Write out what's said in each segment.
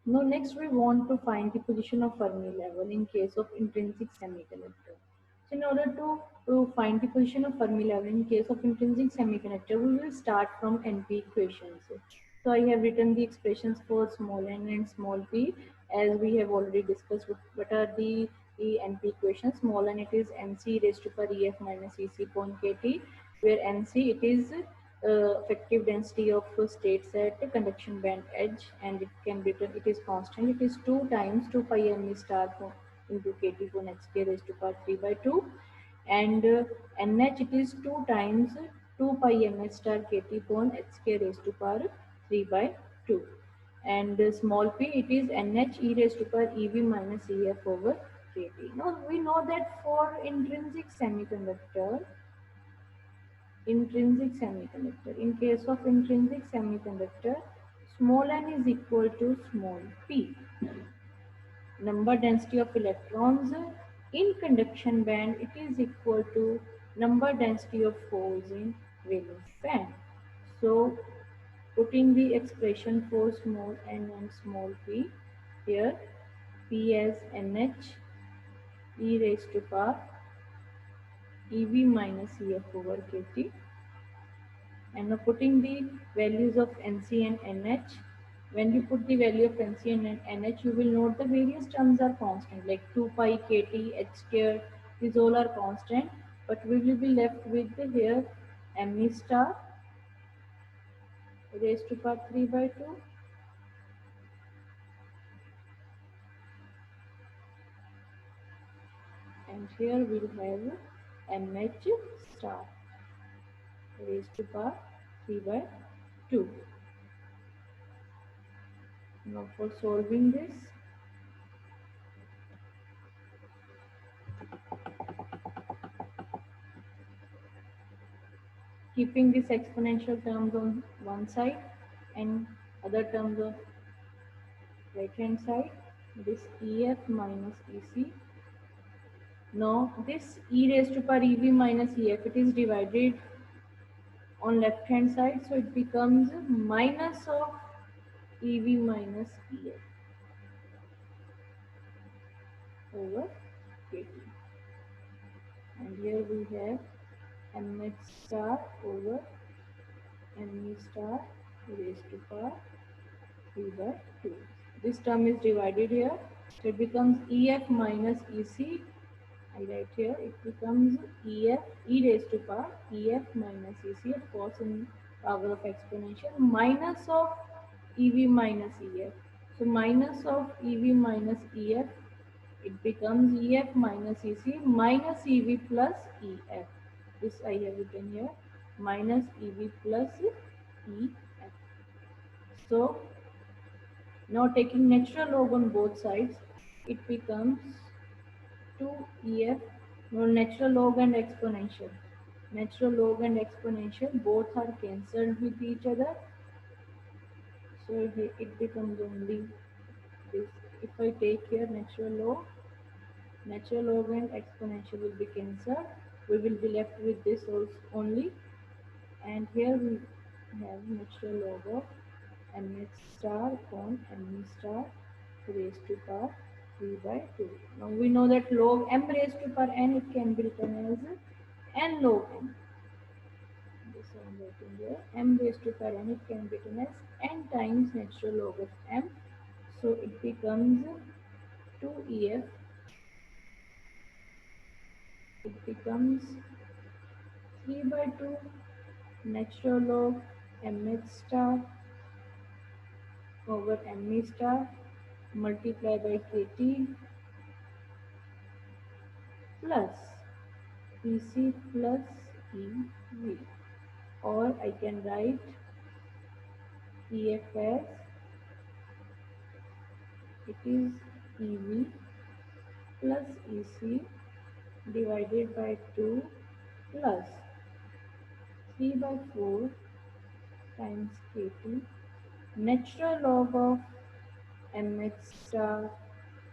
Now next we want to find the position of Fermi level in case of intrinsic semiconductor. So in order to find the position of Fermi level in case of intrinsic semiconductor, we will start from NP equations. So I have written the expressions for small n and small p as we have already discussed what are the NP equations. Small n it is Nc raised to power EF minus Ec upon kT, where Nc it is effective density of states at the conduction band edge, and it can be written, it is constant, it is 2 times 2 pi m e star into kt upon hk raised to power 3 by 2, and nh it is 2 times 2 pi m e star kt upon hk raised to power 3 by 2, and small p it is nh e raised to power ev minus ef over kt. Now we know that for intrinsic semiconductor. In case of intrinsic semiconductor, small n is equal to small p. Number density of electrons in conduction band, it is equal to number density of holes in valence band. So putting the expression for small n and small p here, p as nh e raised to power ev minus ef over kt, and now putting the values of Nc and Nh. When you put the value of Nc and Nh, you will note the various terms are constant, like 2 pi kt, h square, these all are constant, but we will be left with here me star raised to power 3 by 2, and here we will have mh star raised to power 3 by 2. Now for solving this, keeping these exponential terms on one side and other terms on right hand side, this EF minus EC. Now this e raised to power EV minus EF, it is divided on left hand side, so it becomes minus of EV minus EF over KT. And here we have mh star over me star raised to power 3 by 2. This term is divided here, so it becomes EF minus EC. I write here, it becomes EF e raised to power EF minus EC, of course in power of exponential, minus of EV minus EF. So minus of EV minus EF, it becomes EF minus EC minus EV plus EF. This I have written here, minus EV plus EF. So now taking natural log on both sides, it becomes 2EF, no, natural log and exponential. Natural log and exponential both are cancelled with each other. So it becomes only this. If I take here natural log and exponential will be cancelled. We will be left with this also only. And here we have natural log of mh star upon me star raised to power 3 by 2. Now we know that log m raised to power n, it can be written as n log n. This I am writing here. M raised to power n, it can be written as n times natural log of m. So it becomes 2EF. It becomes 3 by 2 natural log mh star over me star multiply by kt plus EC plus EV, or I can write EF as it is EV plus EC divided by 2 plus 3 by 4 times KT natural log of mh star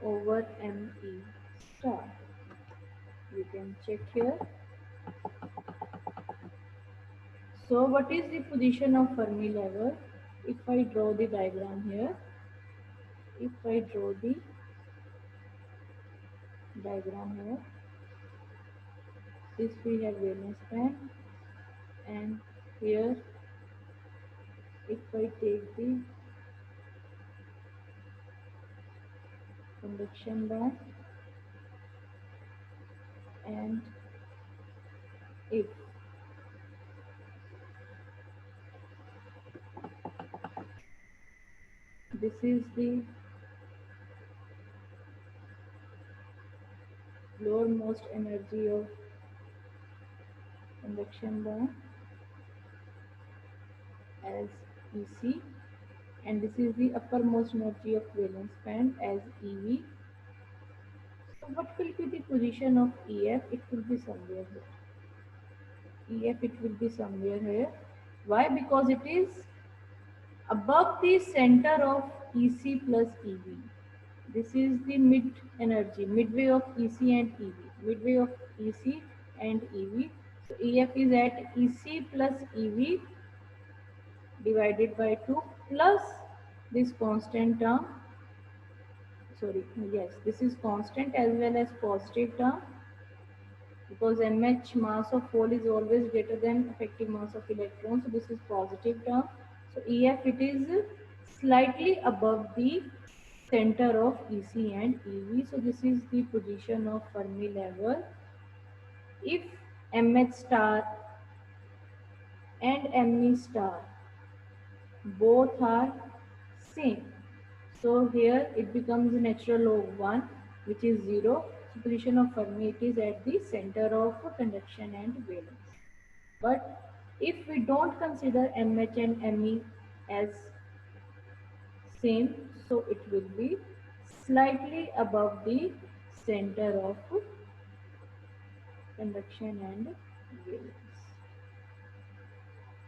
over me star. You can check here. So what is the position of Fermi level? If I draw the diagram here, if I draw the diagram here, this we have valence band, and here if I take the conduction band, and if this is the lowermost energy of conduction band as EC, and this is the uppermost energy of valence band as EV. So what will be the position of EF? It will be somewhere here. EF, it will be somewhere here. Why? Because it is above the center of EC plus EV. This is the mid energy, midway of EC and EV, midway of EC and EV. So EF is at EC plus EV divided by 2 plus this constant term, sorry, yes, this is constant as well as positive term, because MH mass of hole is always greater than effective mass of electron, so this is positive term. So EF, it is slightly above the center of EC and EV. So this is the position of Fermi level if MH star and Me star both are same. So here it becomes natural log 1, which is 0. So position of Fermi, it is at the center of conduction and valence. But if we don't consider MH and Me as same, so it will be slightly above the center of conduction and valence.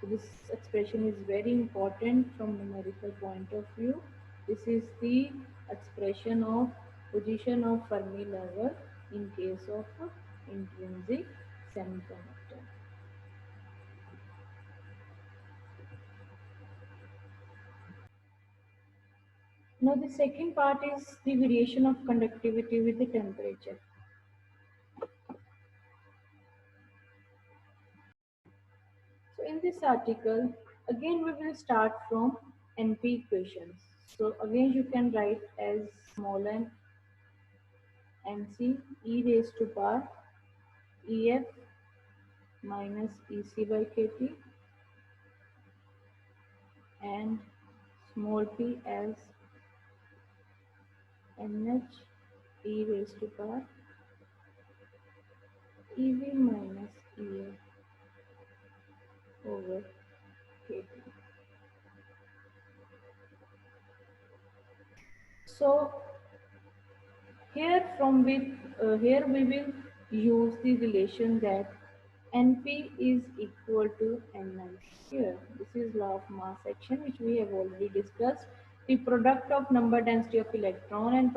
So this expression is very important from numerical point of view. This is the expression of position of Fermi level in case of intrinsic semiconductor. Now the second part is the variation of conductivity with the temperature. So in this article, again we will start from NP equations. So again you can write as small n Nc e raised to power Ef minus Ec by Kt, and small p as Nh e raised to power Ev minus Ef over Kt. So here we will use the relation that Np is equal to Ni here. This is law of mass action, which we have already discussed. The product of number density of electron and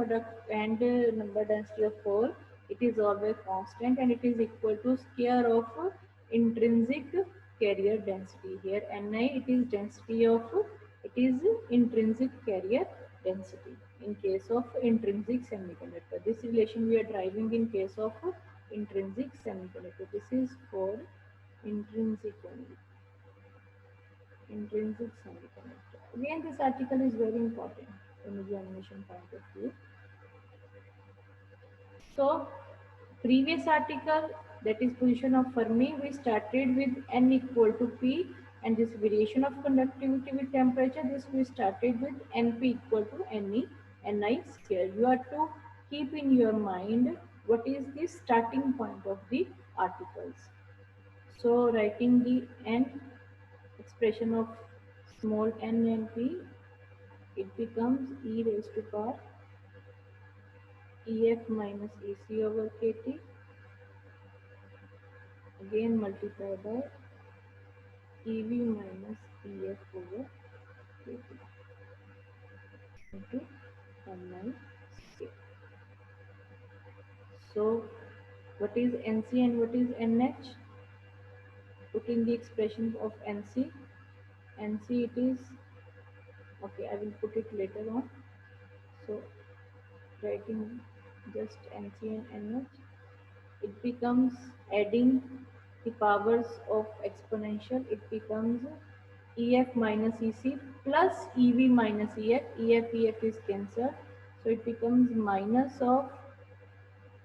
number density of hole, it is always constant, and it is equal to square of intrinsic carrier density. Here Ni, it is density of, it is intrinsic carrier density in case of intrinsic semiconductor. This relation we are driving in case of intrinsic semiconductor. This is for intrinsic only. Intrinsic semiconductor. Again, this article is very important from examination point of view. So, previous article, that is position of Fermi, we started with N equal to P, and this variation of conductivity with temperature, this we started with Np equal to Ni square. You have to keep in your mind what is the starting point of the articles. So writing the N expression of small n and p, it becomes e raised to power Ef minus Ec over Kt, again multiplied by Ev minus Ef over Kt into Ni square. So what is Nc and what is Nh? Putting the expression of Nc it is, okay, I will put it later on. So writing just NC and NH, it becomes adding the powers of exponential, it becomes EF minus EC plus EV minus EF, EF is cancelled, so it becomes minus of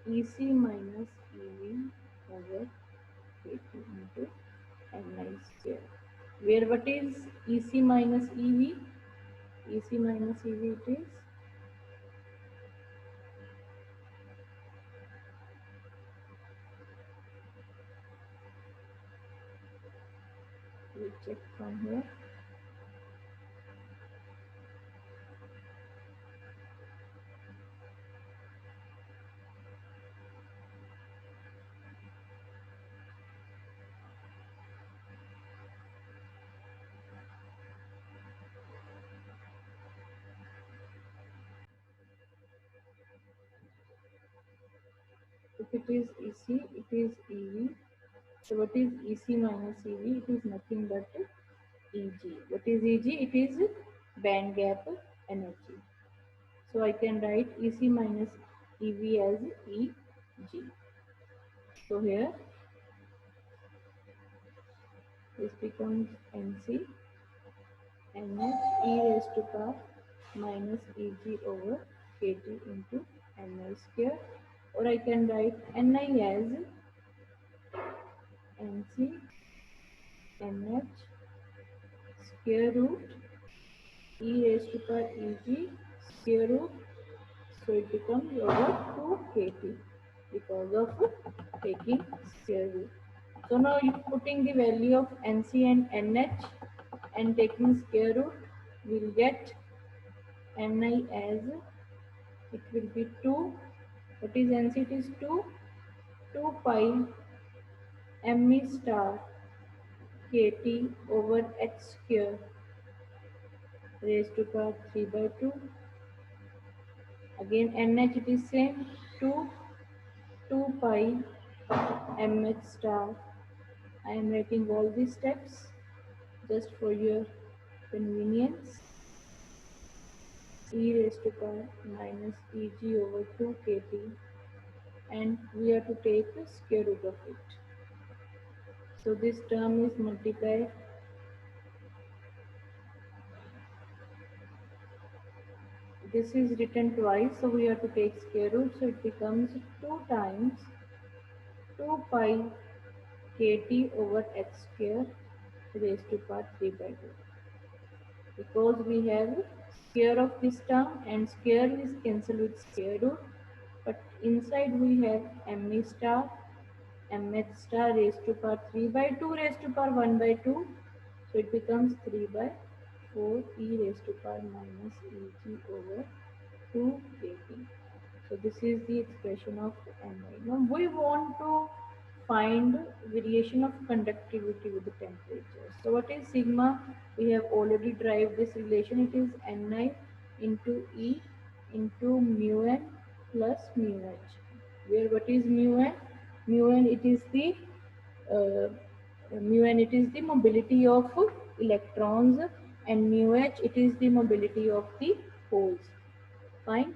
EC minus EV over KT into Ni square, where what is EC minus EV? EC minus EV it is, we check from here, if it is EC, it is EV. So what is EC minus EV? It is nothing but EG. What is EG? It is band gap energy. So I can write EC minus EV as EG. So here this becomes NC NH e raised to power minus EG over KT into Ni square, or I can write Ni as NC NH square root e raised to power EG square root, so it becomes over 2 KT because of taking square root. So now if putting the value of NC and NH and taking square root, we'll get Ni as, it will be 2, what is NC? It is 2 pi Me star KT over H square raised to power 3 by 2. Again NH it is same, 2 pi mh star. I am writing all these steps just for your convenience. E raised to power minus Eg over 2 kT, and we have to take the square root of it. So this term is multiplied. This is written twice, so we have to take square root. So it becomes 2 times 2 pi kT over h square raised to power 3 by 2. Because we have square of this term and square is cancelled with square root, but inside we have me star mh star raised to power 3 by 2 raised to power 1 by 2, so it becomes 3 by 4 e raised to power minus eg over 2 kT. So this is the expression of Ni. Now we want to find variation of conductivity with the temperature. So what is sigma? We have already derived this relation. It is Ni into E into mu n plus mu h. Where what is mu n? Mu n it is the uh, it is the mobility of electrons, and mu h it is the mobility of the holes. Fine.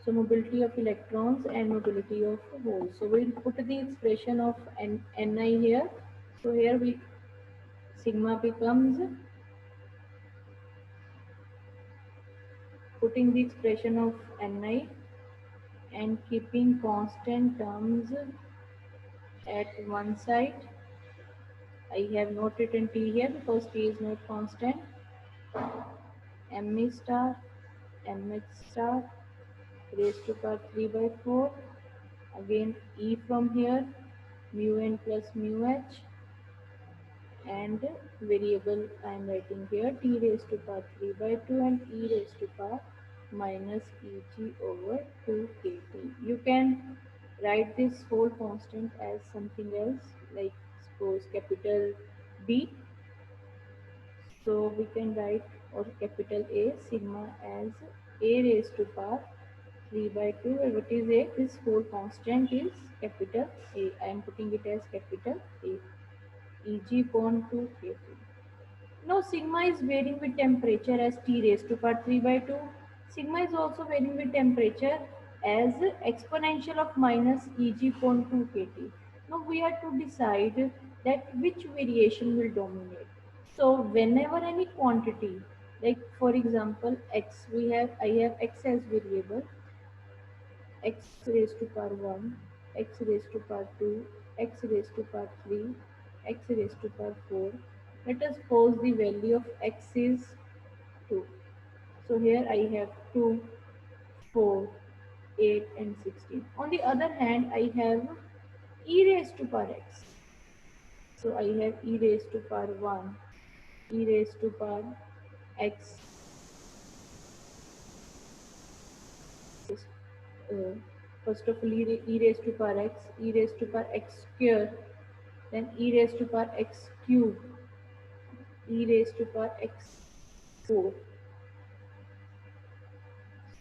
So mobility of electrons and mobility of holes. So we'll put the expression of Ni here. So here we sigma becomes, putting the expression of Ni and keeping constant terms at one side. I have not written T here because T is not constant. Me star, mh star raised to power 3 by 4. Again E from here, mu n plus mu h, and variable I am writing here t raised to power 3 by 2 and e raised to power minus eg over 2 kt. You can write this whole constant as something else, like suppose capital B. So we can write, or capital A, sigma as a raised to power 3 by 2, and what is a? This whole constant is capital A. I am putting it as capital A. Eg upon 2 kT. Now sigma is varying with temperature as T raised to power 3 by 2. Sigma is also varying with temperature as exponential of minus Eg upon 2 kT. Now we have to decide that which variation will dominate. So whenever any quantity, like for example x, I have x as variable, x raised to power 1, x raised to power 2, x raised to power 3, x raised to power 4. Let us suppose the value of x is 2. So here I have 2, 4, 8 and 16. On the other hand, I have e raised to power x. So I have e raised to power 1, e raised to power x, uh, first of all e raised to power x, e raised to power x square, then e raised to power x cube, e raised to power x 4.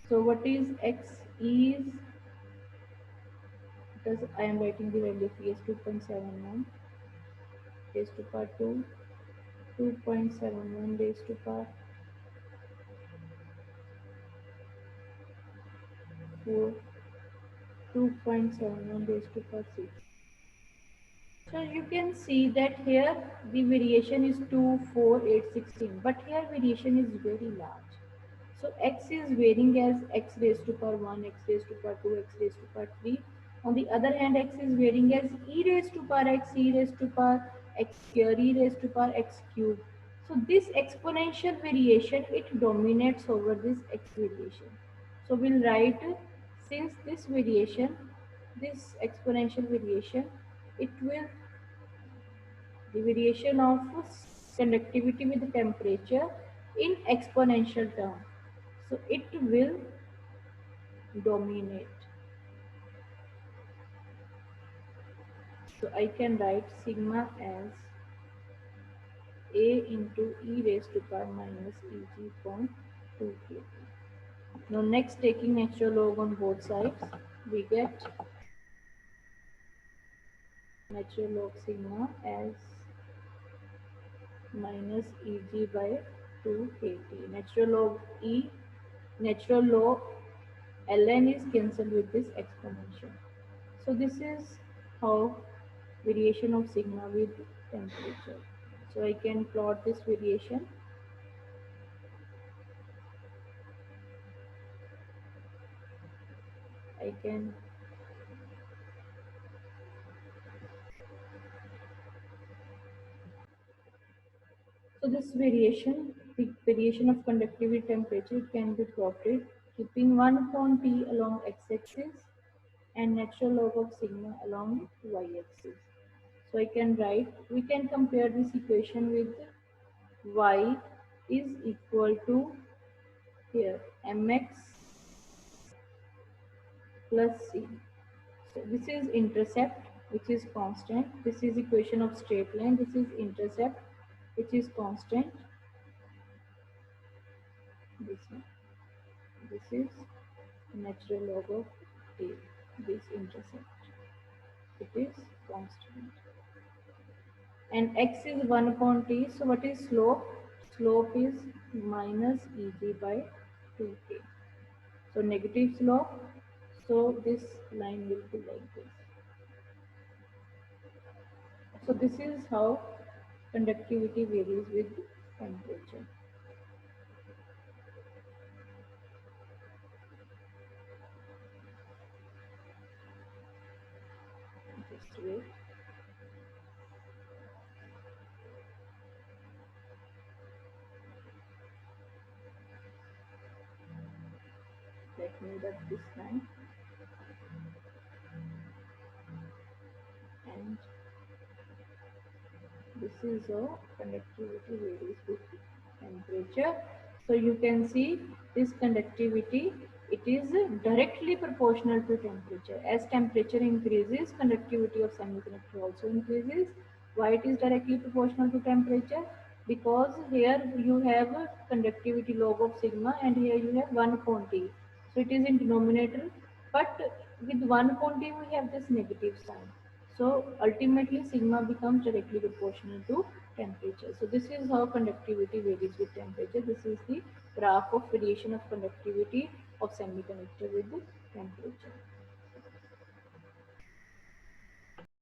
So what is x is, because I am writing the value of e is 2.71 raised to power 2, 2.71 raised to power 4, 2.71 raised to power 6. So you can see that here the variation is 2, 4, 8, 16, but here variation is very large. So x is varying as x raised to power 1, x raised to power 2, x raised to power 3. On the other hand, x is varying as e raised to power x, e raised to power x square, e raised to power x cube. So this exponential variation, it dominates over this x variation. So we'll write, since this variation, this exponential variation, it will, the variation of conductivity with temperature in exponential term. So it will dominate. So I can write sigma as A into e raised to power minus Eg upon 2 kT. Now next, taking natural log on both sides, we get natural log sigma as minus Eg by 2 kT. Natural log E, natural log ln is cancelled with this exponential. So this is how variation of sigma with temperature. So I can plot this variation. I can So this variation, the variation of conductivity temperature, can be plotted keeping 1 upon T along x-axis and natural log of sigma along y-axis. So I can write, we can compare this equation with y is equal to here mx plus c. So this is intercept, which is constant. This is equation of straight line. This is intercept, which is constant. This one. This is natural log of t. This intercept. It is constant. And x is 1 upon t. So what is slope? Slope is minus Eg by 2k. So negative slope. So this line will be like this. So this is how conductivity varies with temperature. Just wait. Let me write this line. And this is how conductivity varies with temperature. So you can see this conductivity, it is directly proportional to temperature. As temperature increases, conductivity of semiconductor also increases. Why it is directly proportional to temperature? Because here you have a conductivity log of sigma and here you have 1 upon T. So it is in denominator, but with 1 upon T we have this negative sign. So ultimately sigma becomes directly proportional to temperature. So this is how conductivity varies with temperature. This is the graph of variation of conductivity of semiconductor with the temperature.